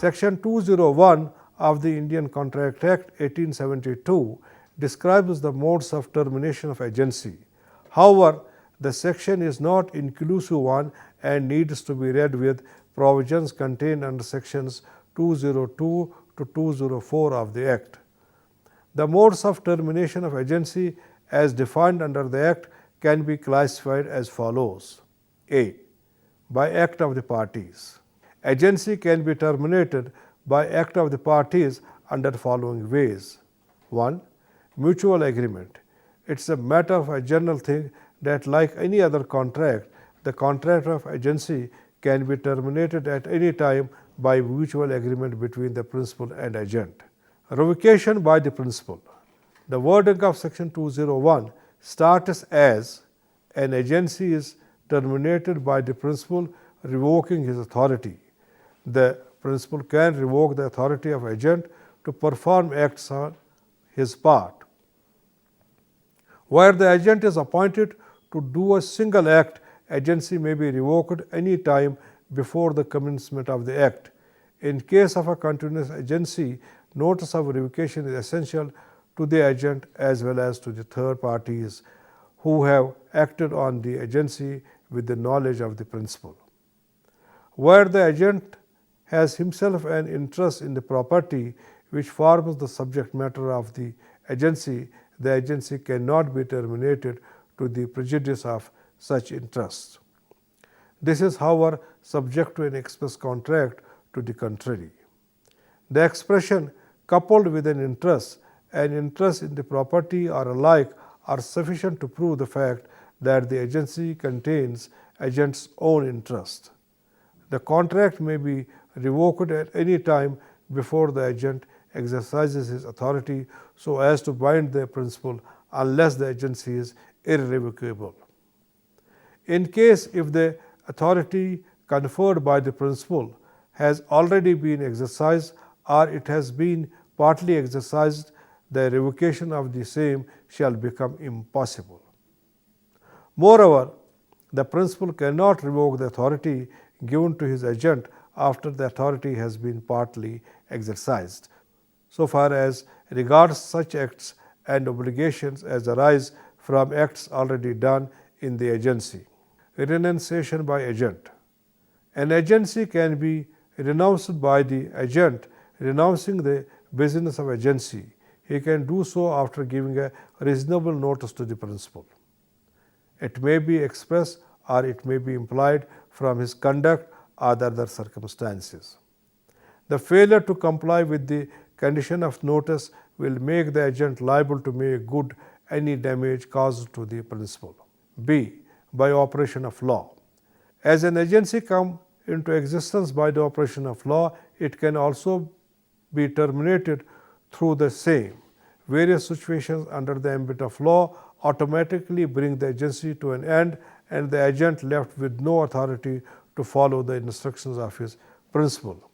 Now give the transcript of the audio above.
Section 201 of the Indian Contract Act 1872 describes the modes of termination of agency. However, the section is not inclusive one and needs to be read with provisions contained under sections 202 to 204 of the Act. The modes of termination of agency as defined under the Act can be classified as follows. A. By act of the parties. Agency can be terminated by act of the parties under the following ways. 1. Mutual agreement. It is a matter of a general thing that, like any other contract, the contract of agency can be terminated at any time by mutual agreement between the principal and agent. Revocation by the principal. The wording of section 201 starts as an agency is terminated by the principal revoking his authority. The principal can revoke the authority of agent to perform acts on his part. Where the agent is appointed to do a single act, agency may be revoked any time before the commencement of the act. In case of a continuous agency, notice of revocation is essential to the agent as well as to the third parties who have acted on the agency with the knowledge of the principal. Where the agent has himself an interest in the property which forms the subject matter of the agency cannot be terminated to the prejudice of such interests. This is, however, subject to an express contract to the contrary. The expression coupled with an interest in the property or alike are sufficient to prove the fact that the agency contains agent's own interest. The contract may be revoked at any time before the agent exercises his authority so as to bind the principal unless the agency is irrevocable. In case if the authority conferred by the principal has already been exercised or it has been partly exercised, the revocation of the same shall become impossible. Moreover, the principal cannot revoke the authority given to his agent after the authority has been partly exercised, so far as regards such acts and obligations as arise from acts already done in the agency. Renunciation by agent. An agency can be renounced by the agent renouncing the business of agency. He can do so after giving a reasonable notice to the principal. It may be express or it may be implied from his conduct or other circumstances. The failure to comply with the condition of notice will make the agent liable to make good any damage caused to the principal. B. By operation of law. As an agency comes into existence by the operation of law, it can also be terminated through the same. Various situations under the ambit of law automatically bring the agency to an end and the agent left with no authority to follow the instructions of his principal.